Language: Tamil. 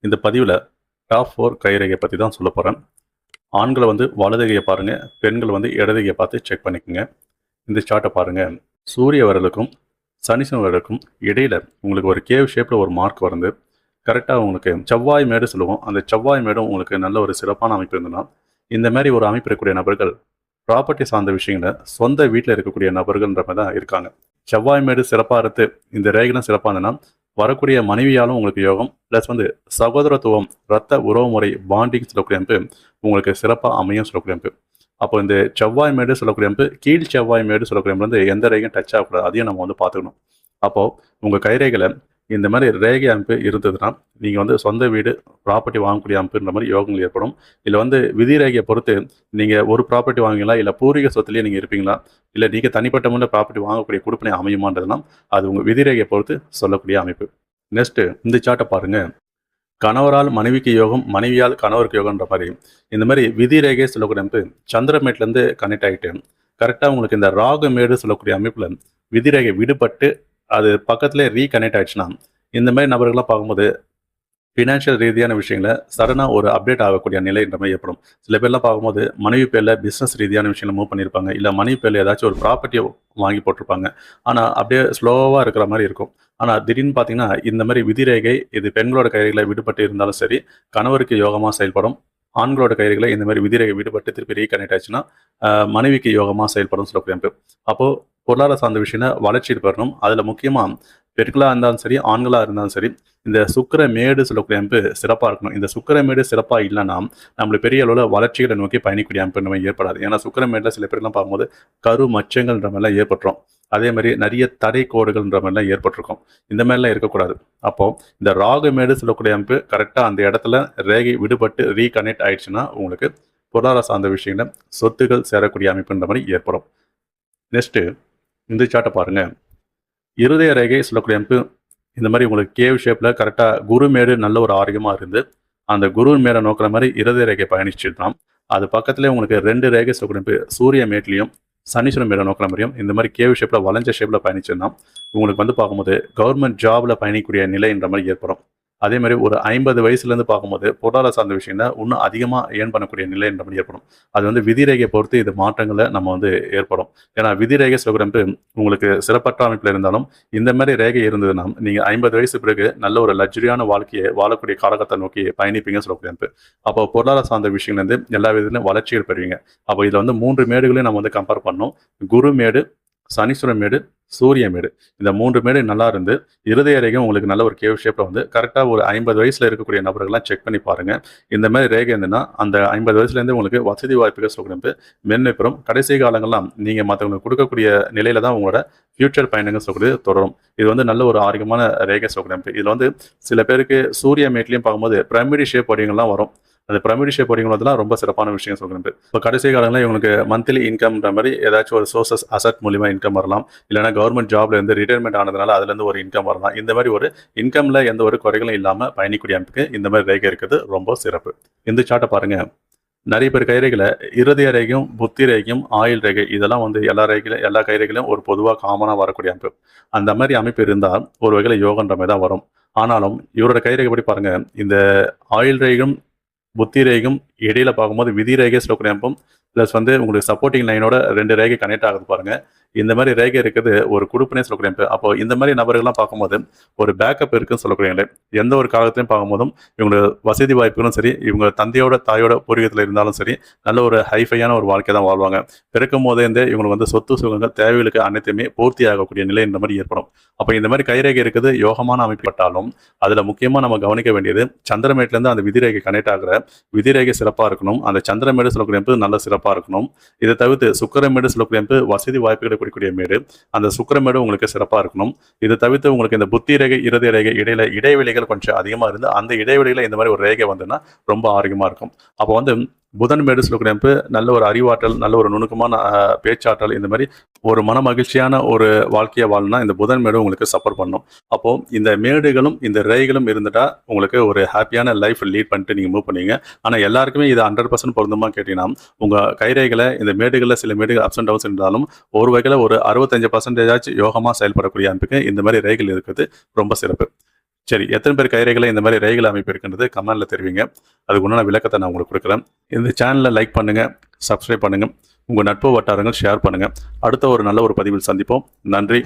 இந்த பதிவில் டாப் 4 கைரேகை பற்றி தான் சொல்ல போகிறேன். ஆண்களை வந்து வலது கையை பாருங்கள், பெண்கள் வந்து இடது கையை பார்த்து செக் பண்ணிக்கோங்க. இந்த சார்ட்டை பாருங்கள். சூரிய விரலுக்கும் சனீஸ்வரன் விரலுக்கும் இடையில் உங்களுக்கு ஒரு கேவ் ஷேப்பில் ஒரு மார்க் வந்து கரெக்டாக உங்களுக்கு செவ்வாய் மேடு சொல்லுவோம். அந்த செவ்வாய் மேடும் உங்களுக்கு நல்ல ஒரு சிறப்பான அமைப்பு இருந்ததுன்னா, இந்த மாதிரி ஒரு அமைப்பு இருக்கக்கூடிய நபர்கள் ப்ராப்பர்ட்டி சார்ந்த விஷயங்களை சொந்த வீட்டில் இருக்கக்கூடிய நபர்கள்ன்ற மாதிரி தான் இருக்காங்க. செவ்வாய் மேடு சிறப்பாக இருந்து இந்த ரேகைலாம் சிறப்பாக இருந்ததுன்னா வரக்கூடிய மனைவியாலும் உங்களுக்கு யோகம், ப்ளஸ் வந்து சகோதரத்துவம், ரத்த உறவுமுறை பாண்டிங் சொல்லக்கூடிய அமைப்பு உங்களுக்கு சிறப்பாக அமையும் சொல்லக்கூடிய அமைப்பு. அப்போ இந்த செவ்வாய் மேடு சொல்லக்கூடிய அமைப்பு கீழ் செவ்வாய் மேடு சொல்லக்கூடிய அமைப்பு வந்து எந்த ரேகையும் டச் ஆகக்கூடாது. அதையும் நம்ம வந்து பார்த்துக்கணும். அப்போது உங்கள் கைரேகையில் இந்த மாதிரி ரேகை அமைப்பு இருந்ததுன்னா நீங்கள் வந்து சொந்த வீடு ப்ராப்பர்ட்டி வாங்கக்கூடிய அமைப்புன்ற மாதிரி யோகங்கள் ஏற்படும். இல்லை வந்து விதி ரேகையை பொறுத்து நீங்கள் ஒரு ப்ராப்பர்ட்டி வாங்குவீங்களா, இல்லை பூர்வீக சொத்துலேயே நீங்கள் இருப்பீங்களா, இல்லை நீங்கள் தனிப்பட்ட முறையில் ப்ராப்பர்ட்டி வாங்கக்கூடிய கொடுப்பினை அமையுமான்றதுலாம் அது உங்கள் விதி ரேகையை பொறுத்து சொல்லக்கூடிய அமைப்பு. நெக்ஸ்ட்டு இந்த சார்ட்டை பாருங்கள். கணவரால் மனைவிக்கு யோகம், மனைவியால் கணவருக்கு யோகன்ற மாதிரி இந்த மாதிரி விதி ரேகையை சொல்லக்கூடிய அமைப்பு சந்திரமேட்லேருந்து கனெக்ட் ஆகிட்டு கரெக்டாக உங்களுக்கு இந்த ராகுமேடு சொல்லக்கூடிய அமைப்பில் விதி ரேகை விடுபட்டு அது பக்கத்துலேயே ரீகனெக்ட் ஆகிடுச்சுன்னா இந்த மாதிரி நபர்கள்லாம் பார்க்கும்போது ஃபினான்ஷியல் ரீதியான விஷயங்களை சடனாக ஒரு அப்டேட் ஆகக்கூடிய நிலைன்ற மாதிரி ஏற்படும். சில பேர்லாம் பார்க்கும்போது மனைவி பேரில் பிஸ்னஸ் ரீதியான விஷயங்களை மூவ் பண்ணியிருப்பாங்க, இல்லை மனைவி பேரில் ஏதாச்சும் ஒரு ப்ராப்பர்ட்டியை வாங்கி போட்டிருப்பாங்க. ஆனால் அப்படியே ஸ்லோவாக இருக்கிற மாதிரி இருக்கும். ஆனால் திடீர்னு பார்த்தீங்கன்னா இந்த மாதிரி விதிரேகை இது பெண்களோட கைகளை விடுபட்டு இருந்தாலும் சரி, கணவருக்கு யோகமாக செயல்படும். ஆண்களோட கைகளை இந்த மாதிரி விதிரேகை விடுபட்டு திருப்பி ரீகனெக்ட் ஆச்சுன்னா மனைவிக்கு யோகமாக செயல்படும் சொல்லக்கூடிய அமைப்பு. அப்போது பொருளாதார சார்ந்த விஷயங்களை வளர்ச்சியில் பெறணும். அதில் முக்கியமாக பெண்களாக இருந்தாலும் சரி, ஆண்களாக இருந்தாலும் சரி, இந்த சுக்கிர மேடு சொல்லக்கூடிய அமைப்பு சிறப்பாக இருக்கணும். இந்த சுக்கிர மேடு சிறப்பாக இல்லைன்னா நம்மளுக்கு பெரிய அளவில் வளர்ச்சிகளை நோக்கி பயணிக்கூடிய அமைப்பு நம்ம ஏற்படாது. ஏன்னா சுக்கிர மேடில் சில பேர்லாம் பார்க்கும்போது கரு மச்சங்கள்ன்ற மாதிரிலாம் ஏற்பட்டுரும். அதே மாதிரி நிறைய தடை கோடுகள்ன்ற மாதிரிலாம் ஏற்பட்டிருக்கும். இந்த மாதிரிலாம் இருக்கக்கூடாது. அப்போது இந்த ராகு மேடு சொல்லக்கூடிய அமைப்பு கரெக்டாக அந்த இடத்துல ரேகை விடுபட்டு ரீகனெக்ட் ஆயிடுச்சுன்னா உங்களுக்கு பொருளாதார சார்ந்த விஷயங்கள் சொத்துக்கள் சேரக்கூடிய அமைப்புன்ற மாதிரி ஏற்படும். நெக்ஸ்ட்டு இந்த சார்ட்டை பாருங்கள். இருதய ரேகை சொல்லக்கூடிய அமைப்பு இந்த மாதிரி உங்களுக்கு கேவ் ஷேப்பில் கரெக்டாக குருமேடு நல்ல ஒரு ஆரோக்கியமாக இருந்து அந்த குரு மேடை நோக்கிற மாதிரி இருதய ரேகை பயணிச்சுட்டான். அது பக்கத்துலேயே உங்களுக்கு 2 ரேகை சொல்லக்கூடிய அமைப்பு சூரிய மேட்லேயும் சனீஸ்வரன் மேடை நோக்கிற மாதிரியும் இந்த மாதிரி கேவ் ஷேப்பில் வளைஞ்ச ஷேப்பில் பயணிச்சுன்னா உங்களுக்கு வந்து பார்க்கும்போது கவர்மெண்ட் ஜாபில் பயணிக்கக்கூடிய நிலைன்ற மாதிரி ஏற்படும். அதே மாதிரி ஒரு 50 வயசுலேருந்து பார்க்கும்போது பொருளாதார சார்ந்த விஷயங்களை இன்னும் அதிகமாக ஏர்ன் பண்ணக்கூடிய நிலைன்ற மாதிரி ஏற்படும். அது வந்து விதிரேகையை பொறுத்து இது மாற்றங்களை நம்ம வந்து ஏற்படும். ஏன்னா விதிரேகை சொல்கிறப்ப உங்களுக்கு சிறப்பற்ற அமைப்பில் இருந்தாலும் இந்த மாதிரி ரேகை இருந்ததுன்னா நீங்கள் 50 வயசு பிறகு நல்ல ஒரு லக்ஸரியான வாழ்க்கையை வாழக்கூடிய காலகட்டத்தை நோக்கி பயணிப்பீங்கன்னு சொல்லக்கூடிய. அப்போ பொருளாதார சார்ந்த விஷயங்கள்லேருந்து எல்லா விதத்துலையும் வளர்ச்சிகள் பெறுவீங்க. அப்போ இதில் வந்து 3 மேடுகளையும் நம்ம வந்து கம்பேர் பண்ணோம். குரு மேடு, சனீஸ்வரன் மேடு, சூரிய மேடு. இந்த 3 மேடு நல்லா இருந்து இருதய ரேகை உங்களுக்கு நல்ல ஒரு கேவ் ஷேப்பில் வந்து கரெக்டாக ஒரு 50 வயசில் இருக்கக்கூடிய நபர்கள்லாம் செக் பண்ணி பாருங்கள். இந்த மாதிரி ரேகை இருந்ததுன்னா அந்த 50 வயசுலேருந்து உங்களுக்கு வசதி வாய்ப்புகள் சொல்லக்கூடிய மென்மைப்பெறும். கடைசி காலங்கள்லாம் நீங்கள் மற்றவங்களுக்கு கொடுக்கக்கூடிய நிலையில தான் உங்களோட ஃபியூச்சர் பயணங்கள் சொல்லக்கூடிய தொடரும். இது வந்து நல்ல ஒரு ஆரோக்கியமான ரேகை சொல்லக்கூடிய. இதில் வந்து சில பேருக்கு சூரிய மேட்லேயும் பார்க்கும்போது பிரமிடி ஷேப் வடிவங்கள்லாம் வரும். அந்த பிரமிடி ஷேப் வடிவங்களெல்லாம் ரொம்ப சிறப்பான விஷயம் சொல்கிறது. இப்போ கடைசி காலங்களில் இவங்களுக்கு மந்த்லி இன்கம்ன்ற மாதிரி ஏதாச்சும் ஒரு சோர்சஸ் அசட் மூலிமா இன்கம் வரலாம், இல்லைனா கவர்மெண்ட் ஜாப்ல இருந்து ரிட்டையர்மெண்ட் ஆனதுனால அதுலேருந்து ஒரு இன்கம் வரலாம். இந்த மாதிரி ஒரு இன்கம்ல எந்த ஒரு குறைகளும் இல்லாமல் பயணிக்கூடிய அமைப்புக்கு இந்த மாதிரி ரேகை இருக்கிறது ரொம்ப சிறப்பு. இந்த சார்ட்டை பாருங்க. நிறைய பேர் கைரேகையில் இருதய ரேகையும் புத்தி ரேகையும் ஆயுள் ரேகை இதெல்லாம் வந்து எல்லா கைரேகையிலும் ஒரு பொதுவாக காமனாக வரக்கூடிய அமைப்பு. அந்த மாதிரி அமைப்பு இருந்தால் ஒரு வகையில் யோகன்ற மாதிரி தான் வரும். ஆனாலும் இவரோட கைரேகை படி பாருங்க, இந்த ஆயுள் ரேகையும் புத்தி ரேகையும் இடையில பார்க்கும்போது விதி ரேகை சொல்லக்கூடிய அமைப்பும் ப்ளஸ் வந்து உங்களுக்கு சப்போர்ட்டிங் லைனோட 2 ரேகை கனெக்ட் ஆகுது பாருங்க. இந்த மாதிரி ரேகை இருக்கிறது ஒரு குடுப்பினே சொல்லக்கூடிய அமைப்பு. அப்போ இந்த மாதிரி நபர்கள்லாம் பார்க்கும்போது ஒரு பேக்கப் இருக்குன்னு சொல்லக்கூடிய எந்த ஒரு காலத்திலையும் பார்க்கும்போதும் இவங்களோட வசதி வாய்ப்புகளும் சரி, இவங்க தந்தையோட தாயோட பூர்வீகத்தில் இருந்தாலும் சரி, நல்ல ஒரு ஹைஃபையான ஒரு வாழ்க்கை தான் வாழ்வாங்க. பிறக்கும் போதேருந்தே இவங்களுக்கு வந்து சொத்து சுகங்கள் தேவைகளுக்கு அனைத்துமே பூர்த்தி ஆகக்கூடிய நிலை இந்த மாதிரி ஏற்படும். அப்போ இந்த மாதிரி கைரேகை இருக்குது யோகமான அமைப்பட்டாலும் அதில் முக்கியமாக நம்ம கவனிக்க வேண்டியது சந்திரமேட்லேருந்து அந்த விதிரேகை கனெக்ட் ஆகிற விதிரேகை சிறப்பாக இருக்கணும். அந்த சந்திரமேடு சொல்லக்கூடிய அமைப்பு நல்ல சிறப்பாக இருக்கணும். இதை தவிர்த்து சுக்கிரமேடு சொல்லக்கூடிய அமைப்பு வசதி வாய்ப்புகளை கொடுக்கக்கூடிய மேடு, அந்த சுக்கிரமேடு உங்களுக்கு சிறப்பாக இருக்கணும். இதை தவிர்த்து உங்களுக்கு இந்த புத்தி ரேகை இருதய ரேகை இடையில இடைவெளிகள் கொஞ்சம் அதிகமாக இருந்து அந்த இடைவெளியில் இந்த மாதிரி ஒரு ரேகை வந்துன்னா ரொம்ப ஆரோக்கியமாக இருக்கும். அப்போ வந்து புதன் மேடு சொல்லக்கூடிய அமைப்பு நல்ல ஒரு அறிவாற்றல், நல்ல ஒரு நுணுக்கமான பேச்சாற்றல், இந்த மாதிரி ஒரு மன மகிழ்ச்சியான ஒரு வாழ்க்கையை வாழணும்னா இந்த புதன் மேடு உங்களுக்கு சப்போர்ட் பண்ணும். அப்போது இந்த மேடுகளும் இந்த ரேகைகளும் இருந்துட்டா உங்களுக்கு ஒரு ஹாப்பியான லைஃப் லீட் பண்ணிட்டு நீங்கள் மூவ் பண்ணுவீங்க. ஆனால் எல்லாருக்குமே இது 100% பொருந்துமா கேட்டீங்கன்னா உங்கள் கைரேகையில் இந்த மேடுகளில் சில மேடுகள் அப்ஸ் அண்ட் டவுன்ஸ் இருந்தாலும் ஒரு வகையில் ஒரு 65% யோகமாக செயல்படக்கூடிய அமைப்புக்கு இந்த மாதிரி ரேகைகள் இருக்கிறது ரொம்ப சிறப்பு. சரி, எத்தனை பேர் கைரேகையில் இந்த மாதிரி ரேகைகள் அமைப்பு இருக்குன்றது கமெண்ட்ல தெரிவிங்க. அதுக்கு உண்டான விளக்கத்தை நான் உங்களுக்கு கொடுக்குறேன். இந்த சேனலை லைக் பண்ணுங்க, சப்ஸ்கிரைப் பண்ணுங்க, உங்கள் நட்பு வட்டாரங்கள் ஷேர் பண்ணுங்க. அடுத்த ஒரு நல்ல ஒரு பதிவில் சந்திப்போம். நன்றி.